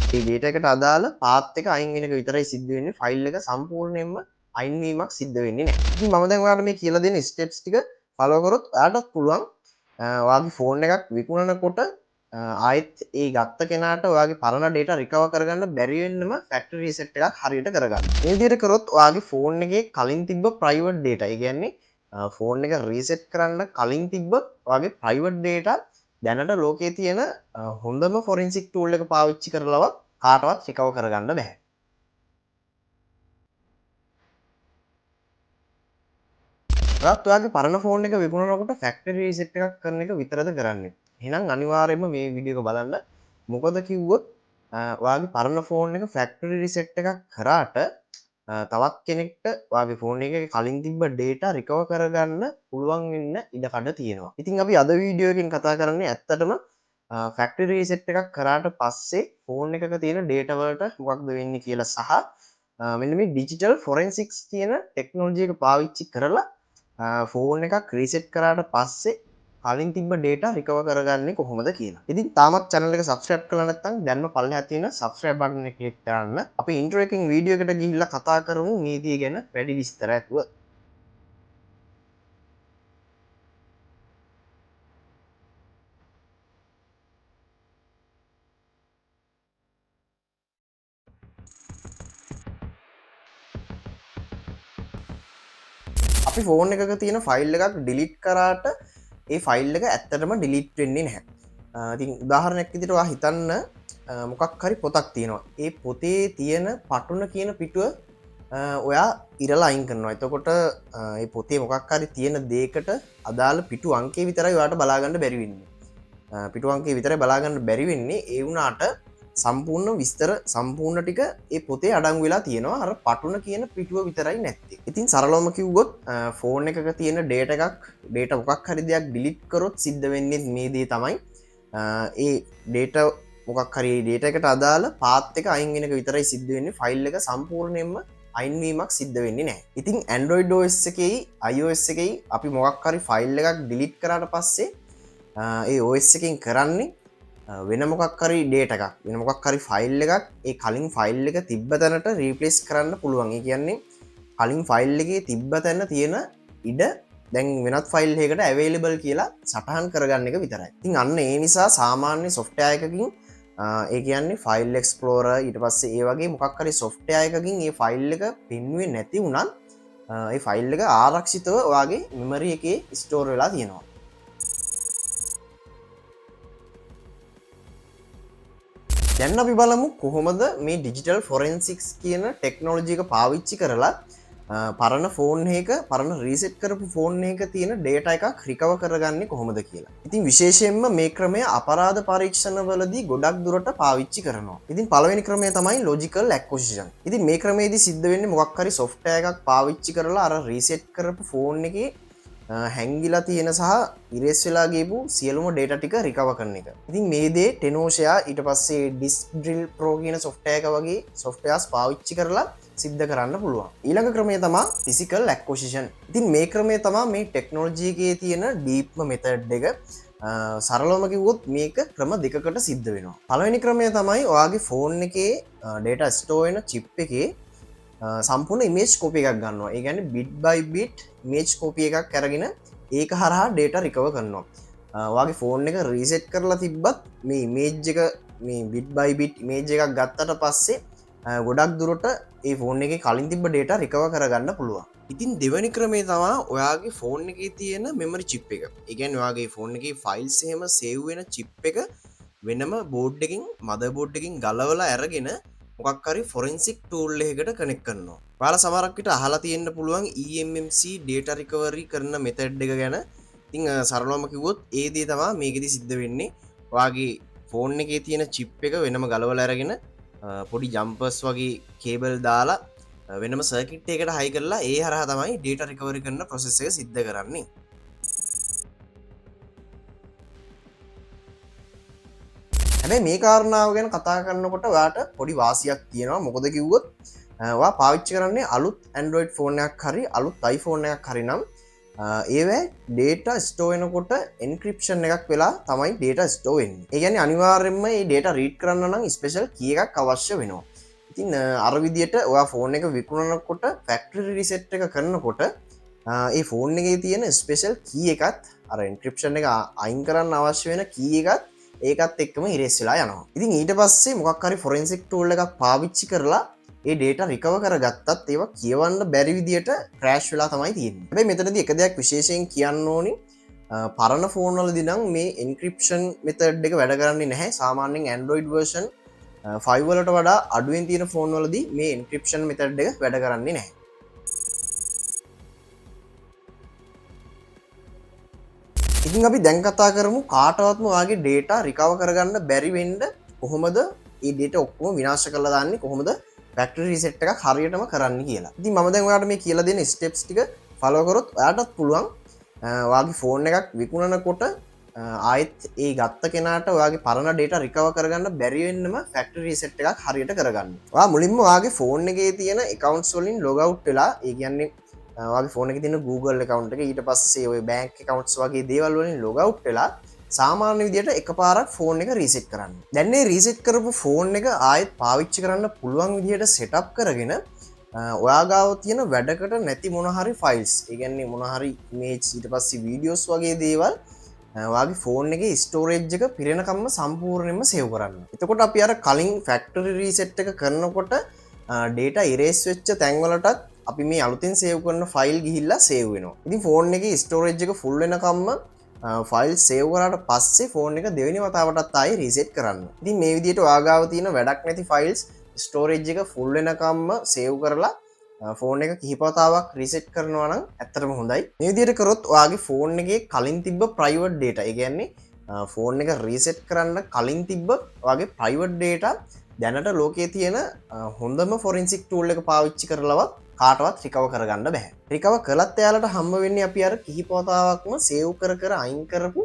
මේ data එකට අදාළ path එක අයින් වෙන එක විතරයි සිද්ධ වෙන්නේ. ෆයිල් එක සම්පූර්ණයෙන්ම අයින් වීමක් සිද්ධ වෙන්නේ නැහැ. ඉතින් මම දැන් ඔයාලට මේ කියලා දෙන ස්ටෙප්ස් ටික ෆලෝ කරොත් ඔයාලටත් පුළුවන් ඔයාගේ ෆෝන් එකක් විකුණනකොට ආයෙත් ඒ ගත්ත කෙනාට ඔයාගේ පරණ data recover කරගන්න බැරි වෙන්නම factory reset එකක් හරියට කරගන්න. මේ විදිහට කරොත් ඔයාගේ ෆෝන් එකේ කලින් තිබ්බ private data, ඒ කියන්නේ ෆෝන් එක රීසෙට් කරන්න කලින් තිබ්බ ඔයාගේ private data දැනට ලෝකයේ තියෙන හොඳම ෆොරෙන්සික් ටූල් එක පාවිච්චි කරලවත් කාටවත් රිකවර් කරගන්න බැහැ. ඔයාත් ඔයාගේ පරණ ෆෝන් එක විකුණනකොට ෆැක්ටරි රීසෙට් එකක් කරන එක විතරද කරන්නේ. එහෙනම් අනිවාර්යයෙන්ම මේ වීඩියෝ එක බලන්න. මොකද කිව්වොත් ඔයාගේ පරණ ෆෝන් එක ෆැක්ටරි රීසෙට් එකක් කරාට තවත් කෙනෙක්ට ඔයාගේ ෆෝන් එකේ කලින් තිබ්බ data recover කරගන්න පුළුවන් වෙන්න ඉඩ කඩ තියෙනවා. ඉතින් අපි අද වීඩියෝ එකෙන් කතා කරන්නේ ඇත්තටම ෆැක්ටරි රීසෙට් එකක් කරාට පස්සේ ෆෝන් එකක තියෙන data වලට මොකක්ද වෙන්නේ කියලා සහ මෙන්න මේ ඩිජිටල් ෆොරෙන්සික්ස් කියන ටෙක්නොලොජි එක පාවිච්චි කරලා ෆෝන් එකක් රීසෙට් කරාට පස්සේ කලින් තිබ්බ data recover කරගන්නේ කොහොමද කියලා. ඉතින් තාමත් channel එක subscribe කරලා නැත්නම් දැන්ම පල්ලෙහා තියෙන subscribe button එක click කරන්න. අපි intro එකකින් වීඩියෝ එකට ගිහිල්ලා කතා කරමු නීතිය ගැන වැඩි විස්තර ඇතුව. අපි ෆෝන් එකක තියෙන ෆයිල් එකක් ඩිලිට් කරාට ඒ ෆයිල් එක ඇත්තටම ඩිලිට් වෙන්නේ නැහැ. ඉතින් උදාහරණයක් විදිහට ඔයා හිතන්න මොකක් හරි පොතක් තියෙනවා. ඒ පොතේ තියෙන පටුන කියන පිටුව ඔයා ඉරලා අයින් කරනවා. එතකොට ඒ පොතේ මොකක් හරි තියෙන දෙයකට අදාළ පිටු අංකය විතරයි ඔයාට බලා ගන්න බැරි වෙන්නේ. පිටු අංකය විතරයි බලා ගන්න බැරි වෙන්නේ. ඒ වුණාට සම්පූර්ණ විස්තර සම්පූර්ණ ටික ඒ පොතේ අඩංගු වෙලා තියෙනවා. අර පටුන කියන පිටුව විතරයි නැත්තේ. ඉතින් සරලවම කිව්වොත් ෆෝන් එකක තියෙන data මොකක් හරි දෙයක් ඩිලීට් කරොත් සිද්ධ වෙන්නේ මේ දේ තමයි. ඒ data මොකක් හරි data එකට අදාළ path එක අයින් වෙන එක විතරයි සිද්ධ වෙන්නේ. ෆයිල් එක සම්පූර්ණයෙන්ම අයින් වීමක් සිද්ධ වෙන්නේ නැහැ. ඉතින් Android OS එකේ iOS එකේ අපි මොකක් හරි ෆයිල් එකක් ඩිලීට් කරාට පස්සේ ඒ OS එකෙන් කරන්නේ වෙන මොකක් හරි data එකක් වෙන මොකක් හරි ෆයිල් එකක් ඒ කලින් ෆයිල් එක තිබ්බ තැනට රීප්ලේස් කරන්න පුළුවන්. ඒ කියන්නේ කලින් ෆයිල් එකේ තිබ්බ තැන තියෙන ඉඩ දැන් වෙනත් ෆයිල් එකකට available කියලා සටහන් කරගන්න එක විතරයි. ඉතින් අන්න ඒ නිසා සාමාන්‍ය software එකකින් ඒ කියන්නේ file explorer ඊට පස්සේ ඒ වගේ මොකක් හරි software එකකින් ඒ ෆයිල් එක පෙන්වුවේ නැති වුණත් ඒ ෆයිල් එක ආරක්ෂිතව ඔයාගේ memory එකේ store වෙලා තියෙනවා. දැන් අපි බලමු කොහොමද මේ ඩිජිටල් ෆොරෙන්සික්ස් කියන ටෙක්නොලොජි එක පාවිච්චි කරලා පරණ ෆෝන් එක පරණ රීසෙට් කරපු ෆෝන් එක තියෙන data එකක් recover කරගන්නේ කොහොමද කියලා. ඉතින් විශේෂයෙන්ම මේ ක්‍රමය අපරාධ පරීක්ෂණවලදී ගොඩක් දුරට පාවිච්චි කරනවා. ඉතින් පළවෙනි ක්‍රමය තමයි logical acquisition. ඉතින් මේ ක්‍රමයේදී සිද්ධ වෙන්නේ මොකක් හරි software එකක් පාවිච්චි කරලා අර රීසෙට් කරපු ෆෝන් එකේ හැංගිලා තියෙන සහ ඉරේස් වෙලා ගියපු සියලුම data ටික recover කරන එක. ඉතින් මේ දේ Tenosha ඊට පස්සේ Disk Drill Pro කියන software එක වගේ softwares පාවිච්චි කරලා සිද්ධ කරන්න පුළුවන්. ඊළඟ ක්‍රමය තමයි physical acquisition. ඉතින් මේ ක්‍රමය තමයි මේ ටෙක්නොලොජි එකේ තියෙන deepම method එක. සරලවම කිව්වොත් මේක ක්‍රම දෙකකට සිද්ධ වෙනවා. පළවෙනි ක්‍රමය තමයි ඔයාගේ ෆෝන් එකේ data store වෙන chip එකේ සම්පූර්ණ image copy එකක් ගන්නවා. ඒ කියන්නේ bit by bit image copy එකක් අරගෙන ඒක හරහා data recover කරනවා. ඔයාගේ ෆෝන් එක reset කරලා තිබ්බත් මේ image එක මේ bit by bit image එකක් ගත්තට පස්සේ ගොඩක් දුරට ඒ ෆෝන් එකේ කලින් තිබ්බ data recover කරගන්න පුළුවන්. ඉතින් දෙවෙනි ක්‍රමය තමයි ඔයාගේ ෆෝන් එකේ තියෙන memory chip එක. ඒ කියන්නේ ඔයාගේ ෆෝන් එකේ files එහෙම save වෙන chip එක වෙනම board එකකින් motherboard එකකින් ගලවලා අරගෙන මොකක් හරි forensic tool එකකට connect කරනවා. ඔයාලා සමහරක් විට අහලා තියෙන්න පුළුවන් EMMC data recovery කරන method එක ගැන. ඉතින් සරලවම කිව්වොත් ඒ දේ තමයි මේකෙදි සිද්ධ වෙන්නේ. ඔයාගේ ෆෝන් එකේ තියෙන chip එක වෙනම ගලවලා අරගෙන පොඩි ජම්පර්ස් වගේ කේබල් දාලා වෙනම සර්කිට් එකකට හයි කරලා ඒ හරහා තමයි data recovery කරන process එක සිද්ධ කරන්නේ. හැබැයි මේ කාරණාව ගැන කතා කරනකොට ඔයාට පොඩි වාසියක් තියෙනවා. මොකද කිව්වොත් ඔයා පාවිච්චි කරන්නේ අලුත් Android ෆෝන් එකක් හරි අලුත් iPhone එකක් හරි නම් ඒවැ ඩේට ස්ටෝයනකොට එන්ක්‍රපෂන් එකක් වෙලා තමයි ඩේට ස්ටෝවෙන් ඒගැන අනිවාර්යෙන්ම ඒ ඩේට රීඩ් කරන්න නම් ස්පේෂල් කිය එකක් අවශ්‍ය වෙනවා ඉතින් අරවිදියට ඔයා ෆෝන් එක විකුණනකොට ෆැක්ටරි රිසෙට් එක කරනකොට ඒ ෆෝන් එක තියෙන ස්පේෂල් කිය එකත් අර එන්ක්‍රපෂන් එක අයින් කරන්න අවශ්‍ය වෙන කිය එකත් ඒකත් එක්කම ඉරෙස් වෙලා යනවා ඉතින් ඊට පස්සේ මොකක්හරි ෆොරෙන්සික් ටූල් එකක් පාවිච්චි කරලා ඒ ඩේට රිකව කර ගත්තත් ඒවා කියවන්න බැරි විදියට ක්‍රෑෂ් වෙලා තමයි තියෙන්නේ. හැබැයි මෙතනදී එක දෙයක් විශේෂයෙන් කියන්න ඕනි පරණ ෆෝන් වලදී නම් මේ එන්ක්‍රිප්ෂන් මෙතඩ් එක වැඩ කරන්නේ නැහැ. සාමාන්‍යයෙන් Android version 5 වලට වඩා අඩුවෙන් තියෙන ෆෝන් වලදී මේ එන්ක්‍රිප්ෂන් මෙතඩ් එක වැඩ කරන්නේ නැහැ. ඉතින් අපි දැන් කතා කරමු කාටවත්ම ඔයාගේ ඩේටා රිකව කරගන්න බැරි වෙන්න කොහොමද මේ ඩේටා ඔක්කොම විනාශ කරලා දාන්නේ කොහොමද ෆැක්ටරි රීසෙට් එකක් හරියටම කරන්න කියලා. ඉතින් මම දැන් ඔයාලට මේ කියලා දෙන ස්ටෙප්ස් ටික ෆලෝ කරොත් ඔයාටත් පුළුවන් ඔයාගේ ෆෝන් එකක් විකුණනකොට ආයෙත් ඒ ගත්ත කෙනාට ඔයාගේ පරණ ඩේටා රිකවර් කරගන්න බැරි වෙන්නම ෆැක්ටරි රීසෙට් එකක් හරියට කරගන්න. ඔයා මුලින්ම ඔයාගේ ෆෝන් එකේ තියෙන accounts වලින් log out වෙලා ඒ කියන්නේ ඔයාගේ ෆෝන් එකේ තියෙන Google account එක ඊට පස්සේ ඔය bank accounts වගේ දේවල් වලින් log out වෙලා සාමාන්‍ය විදියට එකපාරක් ෆෝන් එක රීසෙට් කරන්න. දැන් මේ රීසෙට් කරපු ෆෝන් එක ආයෙත් පාවිච්චි කරන්න පුළුවන් විදියට සෙටප් කරගෙන ඔයා ගාව තියෙන වැඩකට නැති මොන හරි ෆයිල්ස්, ඒ කියන්නේ මොන හරි ඉමේජ් ඊට පස්සේ වීඩියෝස් වගේ දේවල් ඔයාගේ ෆෝන් එකේ ස්ටෝරේජ් එක පිරෙනකම්ම සම්පූර්ණයෙන්ම සේව් කරන්න. එතකොට අපි අර කලින් ෆැක්ටරි රීසෙට් එක කරනකොට data erase වෙච්ච තැන් වලටත් අපි මේ අලුතෙන් සේව් කරන ෆයිල් ගිහිල්ලා සේව් වෙනවා. ඉතින් ෆෝන් එකේ ස්ටෝරේජ් එක ෆුල් වෙනකම්ම ෆයිල් සේව් කරාට පස්සේ ෆෝන් එක දෙවෙනි වතාවටත් ආයෙ රීසෙට් කරන්න. ඉතින් මේ විදිහට ඔයාගාව තියෙන වැඩක් නැති ෆයිල්ස් ස්ටෝරේජ් එක ෆුල් වෙනකම්ම සේව් කරලා ෆෝන් එක කිහිප වතාවක් රීසෙට් කරනවා නම් ඇත්තටම හොඳයි. මේ විදිහට කරොත් ඔයාගේ ෆෝන් එකේ කලින් තිබ්බ ප්‍රයිවට් data, ඒ කියන්නේ ෆෝන් එක රීසෙට් කරන්න කලින් තිබ්බ ඔයාගේ ප්‍රයිවට් data දැනට ලෝකයේ තියෙන හොඳම ෆොරෙන්සික් ටූල් එක පාවිච්චි කරලවත් කාටවත් රිකව කරගන්න බැහැ. රිකව කළත් එයාලට හම්බ වෙන්නේ අපි අර කිහිප වතාවක්ම සේව් කර අයින් කරපු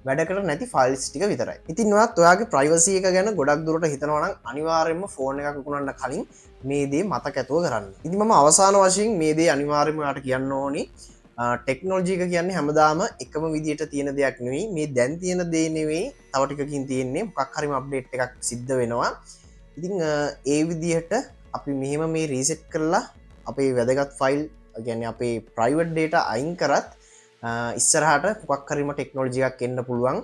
වැඩකට නැති ෆයිල්ස් ටික විතරයි. ඉතින් ඔයාත් ඔයාගේ ප්‍රයිවසි එක ගැන ගොඩක් දුරට හිතනවා නම් අනිවාර්යයෙන්ම ෆෝන් එකක් විකුණන්න කලින් මේ දේ මතක ඇතුව කරන්න. ඉතින් මම අවසාන වශයෙන් මේ දේ අනිවාර්යයෙන්ම ඔයාලට කියන්න ඕනි. ටෙක්නොලොජි එක කියන්නේ හැමදාම එකම විදියට තියෙන දෙයක් නෙවෙයි. මේ දැන් තියෙන දේ නෙවෙයි තව ටිකකින් තියෙන්නේ. මොකක් හරිම අප්ඩේට් එකක් සිද්ධ වෙනවා. ඉතින් ඒ විදිහට අපි මෙහෙම මේ රීසෙට් කරලා අපේ වැදගත් ෆයිල් කියන්නේ අපේ ප්‍රයිවට් data අයින් කරත් ඉස්සරහට මොකක් හරිම ටෙක්නොලොජි එකක් එන්න පුළුවන්.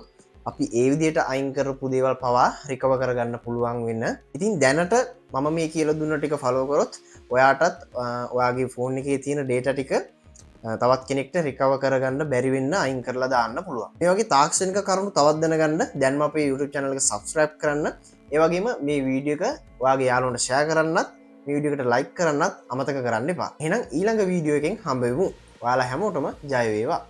අපි ඒ විදිහට අයින් කරපු දේවල් පවා රිකව කරගන්න පුළුවන් වෙන්න. ඉතින් දැනට මම මේ කියලා දුන්න ටික ෆලෝ කරොත් ඔයාටත් ඔයාගේ ෆෝන් එකේ තියෙන data ටික තවත් කෙනෙක්ට රිකව කරගන්න බැරි වෙන්න අයින් කරලා දාන්න පුළුවන්. මේ වගේ තාක්ෂණික කරුණු තවත් දැනගන්න දැන්ම අපේ YouTube channel එක subscribe කරන්න. ඒ වගේම මේ වීඩියෝ එක ඔයාගේ යාළුවන්ට share කරන්නත් මේ වීඩියෝ එකට like කරන්නත් අමතක කරන්න එපා. එහෙනම් ඊළඟ වීඩියෝ එකෙන් හම්බ වෙමු. ඔයාලා හැමෝටම ජය වේවා.